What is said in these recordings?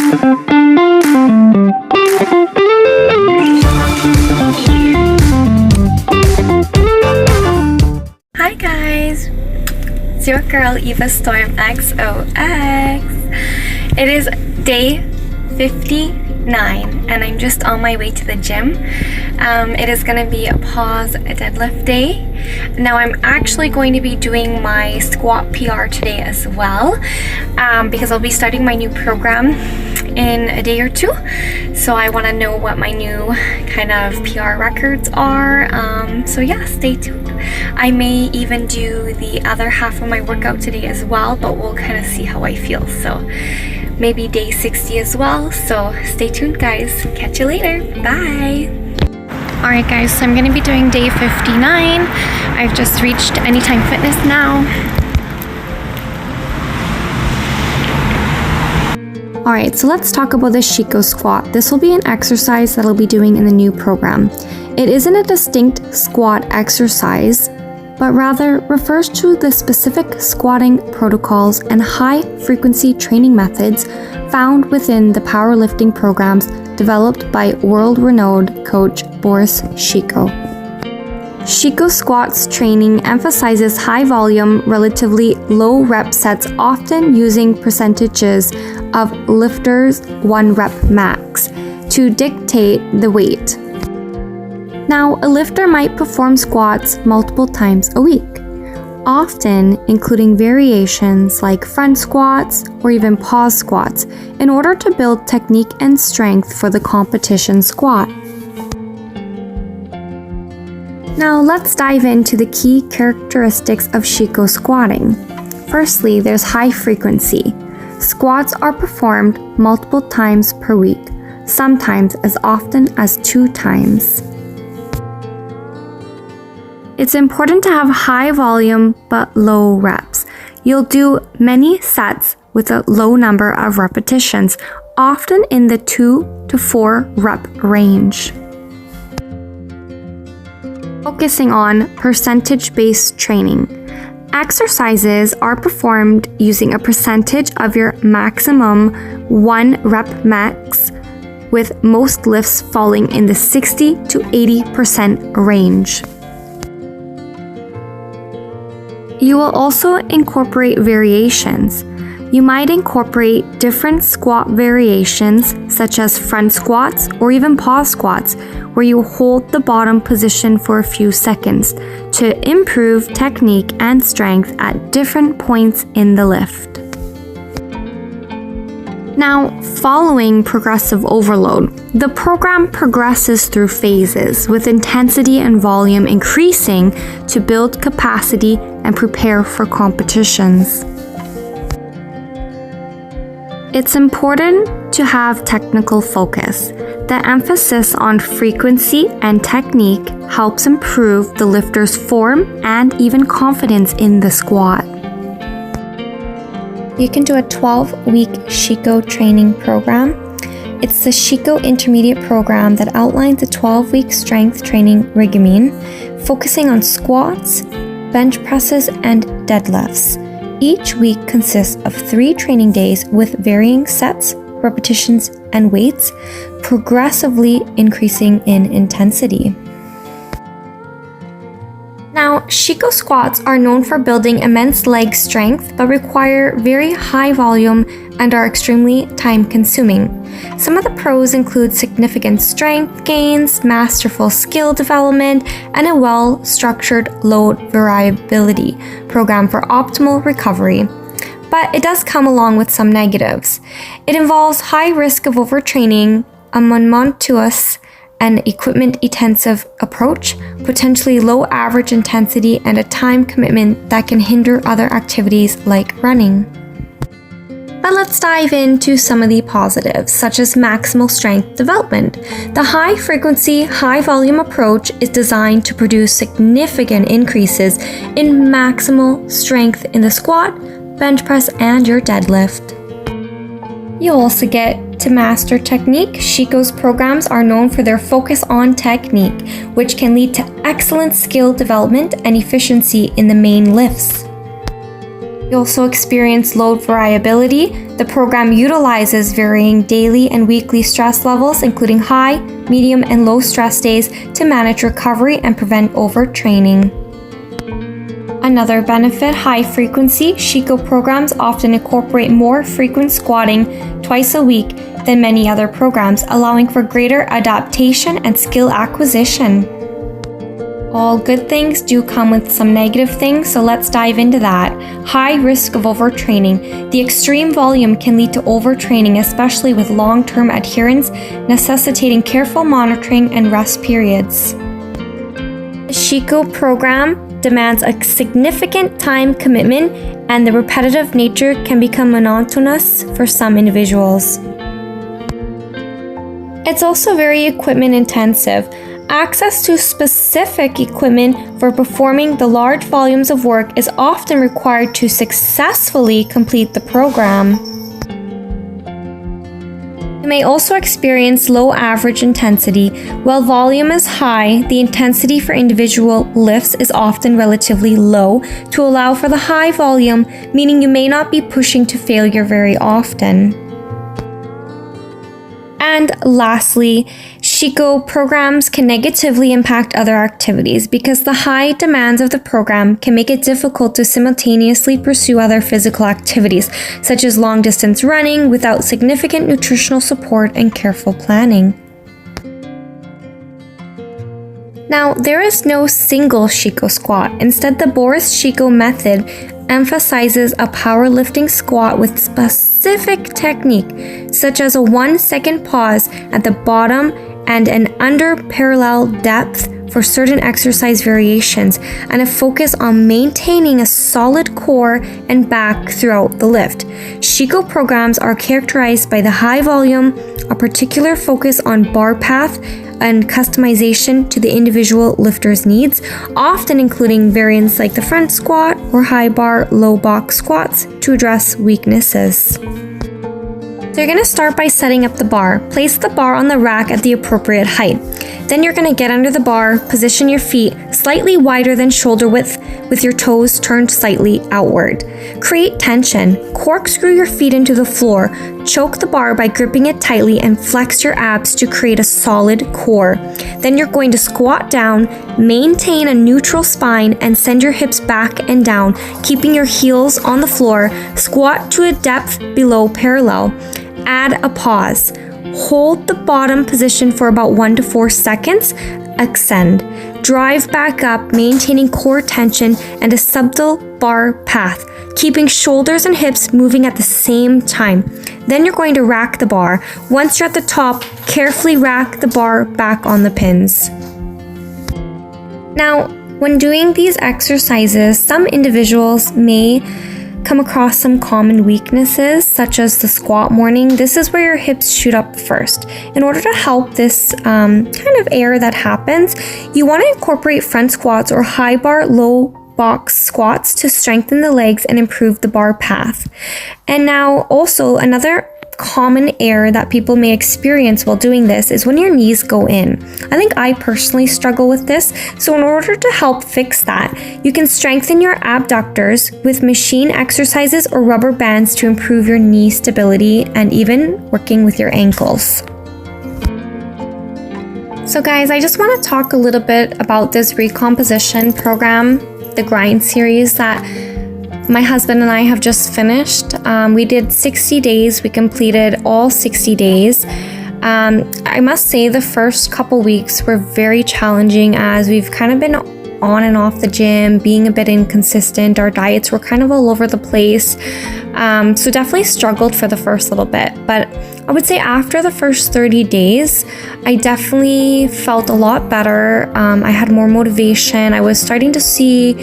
Hi guys, it's your girl EvaStormXox. It is day 59 and I'm just on my way to the gym. It is going to be a pause deadlift day. Now I'm actually going to be doing my squat PR today as well, because I'll be starting my new program in a day or two. So I want to know what my new kind of PR records are. So yeah, stay tuned. I may even do the other half of my workout today as well, but we'll kind of see how I feel. So maybe day 60 as well. So stay tuned guys. Catch you later. Bye. Alright guys, so I'm going to be doing day 59. I've just reached Anytime Fitness now. Alright, so let's talk about the Shieko Squat. This will be an exercise that I'll be doing in the new program. It isn't a distinct squat exercise, but rather refers to the specific squatting protocols and high-frequency training methods found within the powerlifting programs developed by world-renowned coach Boris Shieko. Shieko Squat's training emphasizes high volume, relatively low rep sets, often using percentages of lifters' 1 rep max to dictate the weight. Now, a lifter might perform squats multiple times a week, often including variations like front squats or even pause squats, in order to build technique and strength for the competition squat. Now let's dive into the key characteristics of Shieko squatting. Firstly, there's high frequency. Squats are performed multiple times per week, sometimes as often as 2 times. It's important to have high volume but low reps. You'll do many sets with a low number of repetitions, often in the 2 to 4 rep range. Focusing on percentage-based training. Exercises are performed using a percentage of your maximum 1 rep max, with most lifts falling in the 60 to 80% range. You will also incorporate variations. You might incorporate different squat variations such as front squats or even pause squats, where you hold the bottom position for a few seconds to improve technique and strength at different points in the lift. Now, following progressive overload, the program progresses through phases, with intensity and volume increasing to build capacity and prepare for competitions. It's important to have technical focus. The emphasis on frequency and technique helps improve the lifter's form and even confidence in the squat. You can do a 12-week Shieko training program. It's the Shieko Intermediate program that outlines a 12-week strength training regimen, focusing on squats, bench presses, and deadlifts. Each week consists of 3 training days with varying sets, repetitions, and weights, progressively increasing in intensity. Now, Shieko squats are known for building immense leg strength, but require very high volume and are extremely time-consuming. Some of the pros include significant strength gains, masterful skill development, and a well-structured load variability program for optimal recovery. But it does come along with some negatives. It involves high risk of overtraining, a monotonous and equipment-intensive approach, potentially low average intensity, and a time commitment that can hinder other activities like running. But let's dive into some of the positives, such as maximal strength development. The high-frequency, high-volume approach is designed to produce significant increases in maximal strength in the squat, bench press, and your deadlift. You'll also get to master technique. Shieko's programs are known for their focus on technique, which can lead to excellent skill development and efficiency in the main lifts. You also experience load variability. The program utilizes varying daily and weekly stress levels, including high, medium, and low stress days to manage recovery and prevent overtraining. Another benefit, high frequency. Shieko programs often incorporate more frequent squatting twice a week than many other programs, allowing for greater adaptation and skill acquisition. All good things do come with some negative things, so let's dive into that. High risk of overtraining. The extreme volume can lead to overtraining, especially with long-term adherence, necessitating careful monitoring and rest periods. The Shieko program demands a significant time commitment, and the repetitive nature can become monotonous for some individuals. It's also very equipment intensive. Access to specific equipment for performing the large volumes of work is often required to successfully complete the program. You may also experience low average intensity. While volume is high, the intensity for individual lifts is often relatively low to allow for the high volume, meaning you may not be pushing to failure very often. And lastly, Shieko programs can negatively impact other activities because the high demands of the program can make it difficult to simultaneously pursue other physical activities, such as long-distance running, without significant nutritional support and careful planning. Now, there is no single Shieko squat. Instead, the Boris Shieko method emphasizes a powerlifting squat with specific technique, such as a 1-second pause at the bottom and an under parallel depth for certain exercise variations, and a focus on maintaining a solid core and back throughout the lift. Shieko programs are characterized by the high volume, a particular focus on bar path, and customization to the individual lifter's needs, often including variants like the front squat or high bar, low box squats to address weaknesses. So you're going to start by setting up the bar. Place the bar on the rack at the appropriate height. Then you're going to get under the bar, position your feet slightly wider than shoulder width with your toes turned slightly outward. Create tension. Corkscrew your feet into the floor. Choke the bar by gripping it tightly and flex your abs to create a solid core. Then you're going to squat down, maintain a neutral spine, and send your hips back and down, keeping your heels on the floor. Squat to a depth below parallel. Add a pause. Hold the bottom position for about 1 to 4 seconds. Ascend. Drive back up, maintaining core tension and a subtle bar path, keeping shoulders and hips moving at the same time. Then you're going to rack the bar. Once you're at the top, carefully rack the bar back on the pins. Now, when doing these exercises, some individuals may come across some common weaknesses, such as the squat morning. This is where your hips shoot up first. In order to help this kind of error that happens, you want to incorporate front squats or high bar, low box squats to strengthen the legs and improve the bar path. And now also another common error that people may experience while doing this is when your knees go in. I think I personally struggle with this, so in order to help fix that, you can strengthen your abductors with machine exercises or rubber bands to improve your knee stability and even working with your ankles. So guys, I just want to talk a little bit about this recomposition program, the grind series that my husband and I have just finished. We did 60 days. We completed all 60 days. I must say the first couple weeks were very challenging as we've kind of been on and off the gym, being a bit inconsistent. Our diets were kind of all over the place. So definitely struggled for the first little bit. But I would say after the first 30 days, I definitely felt a lot better. I had more motivation. I was starting to see,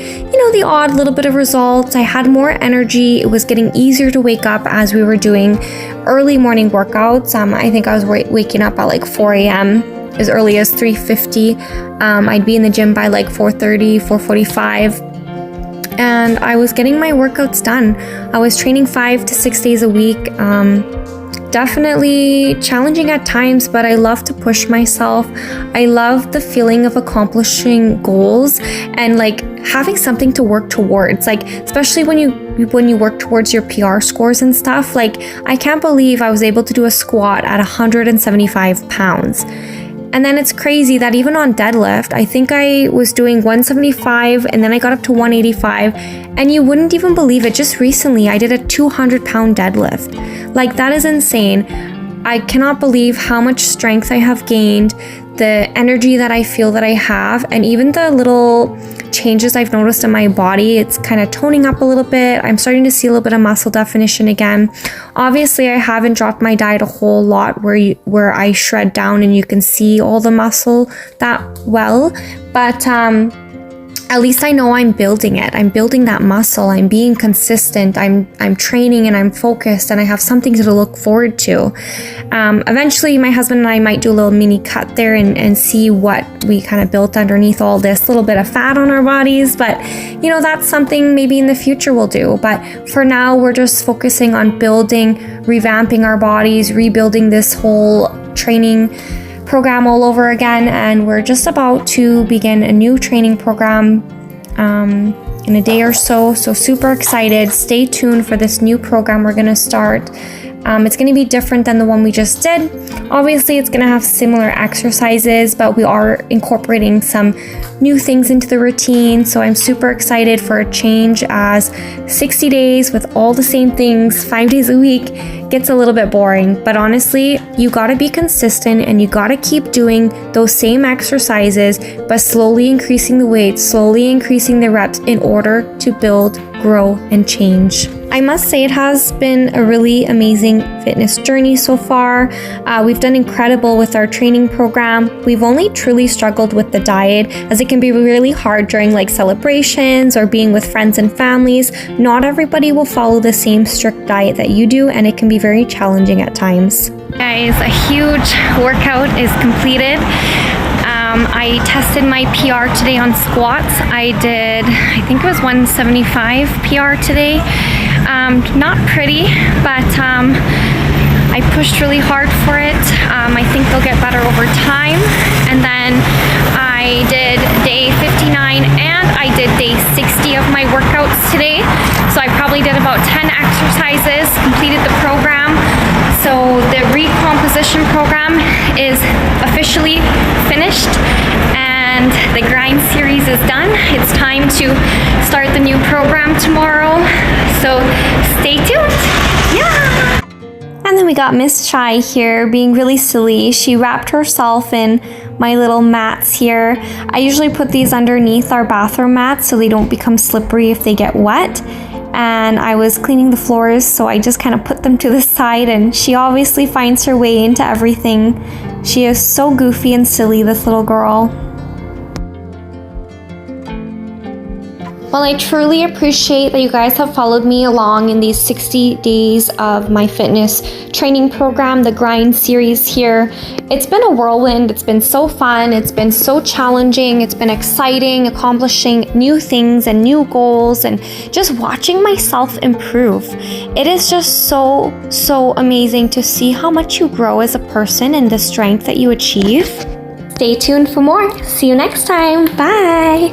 the odd little bit of results. I had more energy. It was getting easier to wake up as we were doing early morning workouts. I think I was waking up at like 4 a.m. as early as 3:50. I'd be in the gym by like 4:30, 4:45. And I was getting my workouts done. I was training 5 to 6 days a week. definitely challenging at times, but I love to push myself. I love the feeling of accomplishing goals and like having something to work towards, like especially when you work towards your PR scores and stuff. Like I can't believe I was able to do a squat at 175 pounds. And then it's crazy that even on deadlift, I think I was doing 175 and then I got up to 185, and you wouldn't even believe it. Just recently, I did a 200-pound deadlift. Like that is insane. I cannot believe how much strength I have gained, the energy that I feel that I have, and even the little changes I've noticed in my body. It's kind of toning up a little bit. I'm starting to see a little bit of muscle definition again. Obviously, I haven't dropped my diet a whole lot where I shred down and you can see all the muscle that well, but at least I know I'm building it. I'm building that muscle. I'm being consistent. I'm training and I'm focused, and I have something to look forward to. Eventually, my husband and I might do a little mini cut there and see what we kind of built underneath all this little bit of fat on our bodies. But, you know, that's something maybe in the future we'll do. But for now, we're just focusing on building, revamping our bodies, rebuilding this whole training program all over again, and we're just about to begin a new training program in a day or so super excited. Stay tuned for this new program we're going to start. It's going to be different than the one we just did. Obviously, it's going to have similar exercises, but we are incorporating some new things into the routine. So I'm super excited for a change, as 60 days with all the same things 5 days a week gets a little bit boring. But honestly, you got to be consistent and you got to keep doing those same exercises, but slowly increasing the weight, slowly increasing the reps in order to build, grow, and change. I must say it has been a really amazing fitness journey so far. We've done incredible with our training program. We've only truly struggled with the diet, as it can be really hard during like celebrations or being with friends and families. Not everybody will follow the same strict diet that you do, and it can be very challenging at times. Guys, a huge workout is completed. I tested my PR today on squats. I think it was 175 PR today. Not pretty, but I pushed really hard for it. I think they'll get better over time. And then I did day 59 and I did day 60 of my workouts today. So I probably did about 10 exercises, completed the program. So the recomposition program is officially finished and the grind series is done. It's time to start the new program tomorrow. So stay tuned. Yeah! And then we got Miss Chai here being really silly. She wrapped herself in my little mats here. I usually put these underneath our bathroom mats so they don't become slippery if they get wet. And I was cleaning the floors, so I just kind of put them to the side, and she obviously finds her way into everything. She is so goofy and silly, this little girl. Well, I truly appreciate that you guys have followed me along in these 60 days of my fitness training program, the grind series here. It's been a whirlwind. It's been so fun. It's been so challenging. It's been exciting, accomplishing new things and new goals, and just watching myself improve. It is just so amazing to see how much you grow as a person and the strength that you achieve. Stay tuned for more. See you next time. Bye.